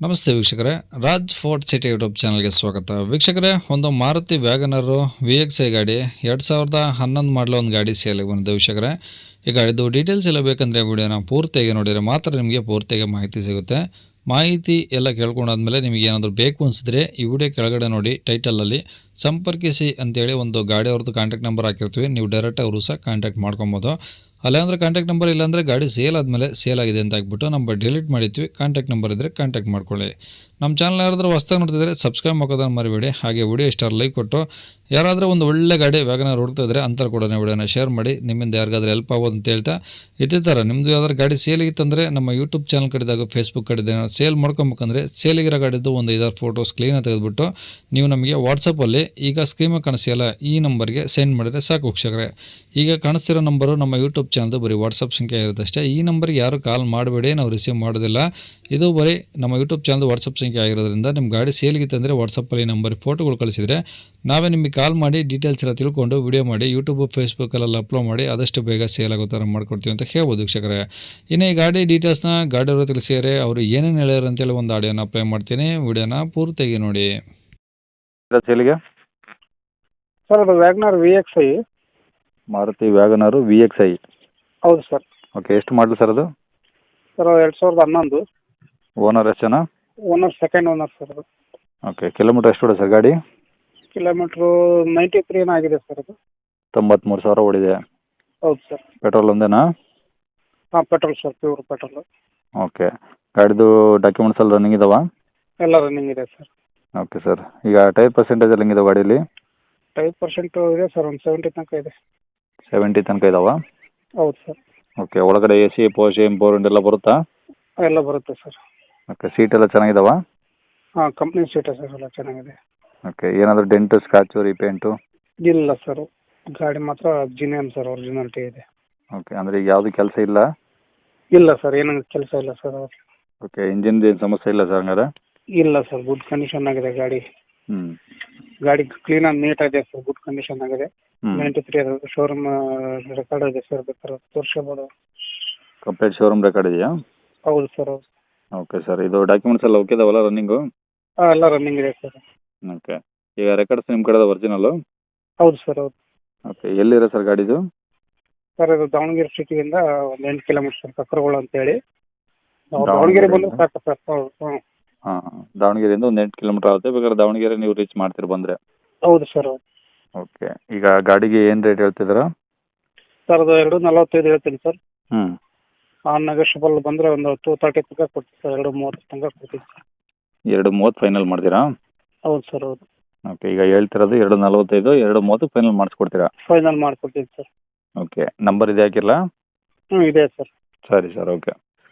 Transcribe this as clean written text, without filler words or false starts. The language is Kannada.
ನಮಸ್ತೆ ವೀಕ್ಷಕರೇ, ರಾಜ್ ಫೋರ್ಟ್ ಸಿಟಿ ಯೂಟ್ಯೂಬ್ ಚಾನಲ್ಗೆ ಸ್ವಾಗತ. ವೀಕ್ಷಕರೇ, ಒಂದು ಮಾರುತಿ ವ್ಯಾಗನರು VXi ಗಾಡಿ 2011 ಮಾಡಲು ಒಂದು ಗಾಡಿ ಸೇಲಿಗೆ ಬಂದಿದೆ. ವೀಕ್ಷಕರೇ, ಈ ಗಾಡಿದು ಡೀಟೇಲ್ಸ್ ಎಲ್ಲ ಬೇಕಂದರೆ ವಿಡಿಯೋನ ಪೂರ್ತಿಯಾಗಿ ನೋಡಿದರೆ ಮಾತ್ರ ನಿಮಗೆ ಪೂರ್ತಿಯಾಗಿ ಮಾಹಿತಿ ಸಿಗುತ್ತೆ. ಮಾಹಿತಿ ಎಲ್ಲ ಕೇಳ್ಕೊಂಡಾದ್ಮೇಲೆ ನಿಮಗೆ ಏನಾದರೂ ಬೇಕು ಅನಿಸಿದ್ರೆ ಈ ವಿಡಿಯೋ ಕೆಳಗಡೆ ನೋಡಿ, ಟೈಟಲಲ್ಲಿ ಸಂಪರ್ಕಿಸಿ ಅಂತೇಳಿ ಒಂದು ಗಾಡಿ ಅವ್ರದ್ದು ಕಾಂಟ್ಯಾಕ್ಟ್ ನಂಬರ್ ಹಾಕಿರ್ತೀವಿ. ನೀವು ಡೈರೆಕ್ಟ್ ಅವರು ಸಹ ಕಾಂಟ್ಯಾಕ್ಟ್ ಮಾಡ್ಕೊಬೋದು. ಅಲ್ಲಾಂದರೆ ಕಾಂಟ್ಯಾಕ್ಟ್ ನಂಬರ್ ಇಲ್ಲಾಂದರೆ ಗಾಡಿ ಸೇಲ್ ಆದಮೇಲೆ ಸೇಲ್ ಆಗಿದೆ ಅಂತ ಹಾಕ್ಬಿಟ್ಟು ನಂಬರ್ ಡಿಲೀಟ್ ಮಾಡಿರ್ತೀವಿ. ಕಾಂಟ್ಯಾಕ್ಟ್ ನಂಬರ್ ಇದ್ದರೆ ಕಾಂಟ್ಯಾಕ್ಟ್ ಮಾಡ್ಕೊಳ್ಳಿ. ನಮ್ಮ ಚಾನಲ್ ಯಾರಾದರೂ ಹೊಸ್ದಾಗಿ ನೋಡ್ತಿದ್ರೆ ಸಬ್ಸ್ಕ್ರೈಬ್ ಮಾಡೋದನ್ನು ಮರಿಬೇಡಿ. ಹಾಗೆ ವಿಡಿಯೋ ಇಷ್ಟ ಲೈಕ್ ಕೊಟ್ಟು ಯಾರಾದರೂ ಒಂದು ಒಳ್ಳೆ ಗಾಡಿ ವ್ಯಾಗನರ್ ಹುಡುಕ್ತಾ ಇದ್ದರೆ ಅಂಥವ್ರು ಕೂಡ ವಿಡಿಯೋನ ಶೇರ್ ಮಾಡಿ, ನಿಮ್ಮಿಂದ ಯಾರಿಗಾದ್ರೂ ಹೆಲ್ಪ್ ಆಗೋದು ಅಂತ ಹೇಳ್ತಾ, ಇದೇ ಥರ ನಿಮ್ಮದು ಯಾವ್ದಾದ್ರು ಗಾಡಿ ಸೇಲಿಗಿತ್ತಂದರೆ ನಮ್ಮ ಯೂಟ್ಯೂಬ್ ಚಾನಲ್ ಕಡೆದಾಗ ಫೇಸ್ಬುಕ್ ಕಡೆದ ಸೇಲ್ ಮಾಡ್ಕೊಬೇಕಂದ್ರೆ ಸೇಲಿಗಿರೋ ಗಾಡಿದ್ದು ಒಂದು 5-6 ಫೋಟೋಸ್ ಕ್ಲೀನಾಗಿ ತೆಗೆದುಬಿಟ್ಟು ನೀವು ನಮಗೆ ವಾಟ್ಸಪ್ಪಲ್ಲಿ ಈಗ ಸ್ಕ್ರೀನಾಗಿ ಕಾಣಿಸ್ತಿಲ್ಲ ಈ ನಂಬರ್ಗೆ ಸೆಂಡ್ ಮಾಡಿದರೆ ಸಾಕು ವೀಕ್ಷಕರೇ. ಈಗ ಕಾಣಿಸ್ತಿರೋ ನಂಬರು ನಮ್ಮ ಯೂಟ್ಯೂಬ್ ಚಾನಲ್ದು ಬರೀ ವಾಟ್ಸಪ್ ಸಂಖ್ಯೆ ಇರುತ್ತೆ ಅಷ್ಟೇ. ಈ ನಂಬರ್ಗೆ ಯಾರು ಕಾಲ್ ಮಾಡಬೇಡಿ, ನಾವು ರಿಸೀವ್ ಮಾಡೋದಿಲ್ಲ. ಇದು ಬರೀ ನಮ್ಮ ಯೂಟ್ಯೂಬ್ ಚಾನಲ್ದು ವಾಟ್ಸಪ್ ಸಂಖ್ಯೆ ಆಗಿರೋದ್ರಿಂದ ನಿಮ್ಮ ಗಾಡಿ ಸೇಲ್ಗಿತ್ತಂದರೆ ವಾಟ್ಸಪ್ಪಲ್ಲಿ ನಂಬರ್ ಫೋಟೋಗಳು ಕಳಿಸಿದರೆ ನಾವೇ ನಿಮಗೆ ಕಾಲ್ ಮಾಡಿ ಡೀಟೇಲ್ಸ್ ಎಲ್ಲ ತಿಳ್ಕೊಂಡು ವಿಡಿಯೋ ಮಾಡಿ ಯೂಟ್ಯೂಬ್ ಫೇಸ್ಬುಕ್ಕಲ್ಲೆಲ್ಲ ಅಪ್ಲೋಡ್ ಮಾಡಿ ಆದಷ್ಟು ಬೇಗ ಸೇಲ್ ಆಗೋ ಥರ ಮಾಡ್ಕೊಡ್ತೀವಿ ಅಂತ ಹೇಳ್ಬೋದು ವೀಕ್ಷಕರೇ. ಇನ್ನು ಈ ಗಾಡಿ ಡೀಟೇಲ್ಸ್ನ ಗಾಡಿಯವರು ತಿಳಿಸಿದರೆ ಅವರು ಏನೇನು ಹೇಳ್ಯಾರ ಅಂತೇಳಿ ಒಂದು ಆಡಿಯೋನ ಪ್ಲೇ ಮಾಡ್ತೀನಿ, ವಿಡಿಯೋನ ಪೂರ್ತಿಯಾಗಿ ನೋಡಿ. ಸೇಲಿಗೆ ಸರ್ ಅದು ವ್ಯಾಗ್ನರ್ VXi. ಮಾರುತಿ ವ್ಯಾಗನರು VXi. ಹೌದು ಸರ್. ಓಕೆ, ಎಷ್ಟು ಮಾಡಲು ಸರ್ ಅದು? ಸರ್ 2011. ಓನರ್ ಎಷ್ಟು ಜನ? ಓನರ್ ಸೆಕೆಂಡ್ ಓನರ್ ಸರ್ ಅದು. ಓಕೆ, ಕಿಲೋಮೀಟರ್ ಎಷ್ಟು ಹೊಡೆ ಸರ್ ಗಾಡಿ? ಕಿಲೋಮೀಟ್ರು 93 ಏನೋ ಆಗಿದೆ ಸರ್ ಅದು. 93,000 ಓಡಿದೆ. ಹೌದು ಸರ್. ಪೆಟ್ರೋಲ್ ಒಂದೇನಾ? ಹಾಂ, petrol sir, pure petrol. Okay, ಗಾಡಿದು ಡಾಕ್ಯುಮೆಂಟ್ಸ್ ಎಲ್ಲ ರನ್ನಿಂಗ್ ಇದಾವ? ಎಲ್ಲ ರನ್ನಿಂಗ್ ಇದೆ ಸರ್. ಓಕೆ ಸರ್, ಈಗ ಟೈರ್ ಪರ್ಸೆಂಟೇಜ್ ಎಲ್ಲ ಹೆಂಗಿದಾವೆ ಗಾಡೀಲಿ? 5% ಇದೆ ಸರ್, ಒಂದು 70 ತನಕ ಇದೆ. 70 ತನಕ ಇದಾವ? ಹೌದು ಸರ್. ಓಕೆ, ಒಳಗಡೆ AC ಪೋಸ್ಟ್ ಇಂಪೋರ್ಟ್ ಎಲ್ಲ ಬರುತ್ತಾ? ಎಲ್ಲ ಬರುತ್ತೆ ಸರ್. ಓಕೆ, ಸೀಟ್ ಎಲ್ಲ ಚೆನ್ನಾಗಿದಾವ? ಹಾಂ, ಕಂಪ್ನಿ ಸೀಟೇ ಸರ್, ಎಲ್ಲ ಚೆನ್ನಾಗಿದೆ. ಓಕೆ, ಏನಾದರೂ ಡೆಂಟು ಸ್ಕ್ರಾಚು ರೀಪೇಂಟು? ಇಲ್ಲ ಸರ್, ಗಾಡಿ ಮಾತ್ರ ಜಿನಿಯನ್ ಸರ್, ಒರಿಜಿನಾಲಿಟಿ ಇದೆ. ಓಕೆ, ಅಂದರೆ ಈಗ ಯಾವುದು ಕೆಲಸ ಇಲ್ಲ? ಇಲ್ಲ ಸರ್, ಏನೂ ಕೆಲಸ ಇಲ್ಲ ಸರ್. ಓಕೆ, ಇಂಜಿನ್ದು ಏನು ಸಮಸ್ಯೆ ಇಲ್ಲ ಸರ್ ಹಂಗಾರೆ? ಇಲ್ಲ ಸರ್, ಗುಡ್ ಕಂಡೀಷನ್ ಆಗಿದೆ ಗಾಡಿ. ಹ್ಞೂ, ಗಾಡಿ ಕ್ಲೀನಾಗಿ ನೀಟಾಗಿದೆ ಸರ್, ಗುಡ್ ಕಂಡೀಷನ್ ಆಗಿದೆ. ಹ್ಞೂ 93 ಶೋರೂಮ್ ರೆಕಾರ್ಡ್ ಇದೆ ಸರ್, ಬೇಕಾದ್ರೆ ತೋರಿಸ್ಬೋದು. ಕಂಪ್ಲೀಟ್ ಶೋರೂಮ್ ರೆಕಾರ್ಡ್ ಇದೆಯಾ? ಹೌದು ಸರ್, ಹೌದು. ಓಕೆ ಸರ್, ಇದು ಡಾಕ್ಯುಮೆಂಟ್ಸ್ ಎಲ್ಲ ಓಕೆ ಇದಾವಲ್ಲ ರನ್ನಿಂಗು? ಹಾಂ, ಎಲ್ಲ ರನ್ನಿಂಗ್ ಇದೆ ಸರ್. ಓಕೆ, ಈಗ ರೆಕಾರ್ಡ್ಸ್ ನಿಮ್ಮ ಕಡೆದ ಒರಿಜಿನಲ್ಲು? ಹೌದು ಸರ್, ಹೌದು. ಓಕೆ, ಎಲ್ಲಿದೆ ಸರ್ ಗಾಡಿದು? ಸರ್ ಇದು ದಾವಣಗೆರೆ ಸಿಟಿಯಿಂದ ಒಂದು 8 ಕಿಲೋಮೀಟರ್ ಸರ್, ಕಕ್ಕರಗೋಳ ಅಂತೇಳಿ. ನಾವು ದಾವಣಗೆರೆ ಬಂದರೆ ಸಾಕು ಸರ್. ಹೌದು. ಹ್ಞೂ. ಹಾಂ, ದಾವಣಗೆರೆಯಿಂದ ಒಂದು 8 ಕಿಲೋಮೀಟರ್ ಆಗುತ್ತೆ. ಬೇಕಾದ್ರೆ ದಾವಣಗೆರೆ ನೀವು ರೀಚ್ ಮಾಡ್ತೀರಿ ಬಂದರೆ? ಹೌದು ಸರ್, ಹೌದು. ಓಕೆ, ಈಗ ಗಾಡಿಗೆ ಏನು ರೇಟ್ ಹೇಳ್ತಿದ್ದೀರಾ? ಸರ್ ಅದು 2.45 ಹೇಳ್ತೀನಿ ಸರ್. ಹ್ಞೂ, ನೆಗೋಷಿಯಬಲ್ ಬಂದರೆ ಒಂದು 230 ತನಕ ಕೊಡ್ತೀವಿ ಸರ್, 2.30 ತನಕ ಕೊಡ್ತೀವಿ ಸರ್. 2.30 ಫೈನಲ್ ಮಾಡ್ತೀರಾ? ಹೌದು ಸರ್, ಹೌದು. ಓಕೆ, ಈಗ ಹೇಳ್ತಿರೋದು 2.45, 2.30 ಫೈನಲ್ ಮಾಡಿಸ್ಕೊಡ್ತೀರಾ? ಫೈನಲ್ ಮಾಡಿಕೊಡ್ತೀನಿ ಸರ್. ಓಕೆ, ನಂಬರ್ ಇದೆ ಹಾಕಿರಲಾ? ಹ್ಞೂ, ಇದೆ ಸರ್. ಸರಿ ಸರ್, ಓಕೆ.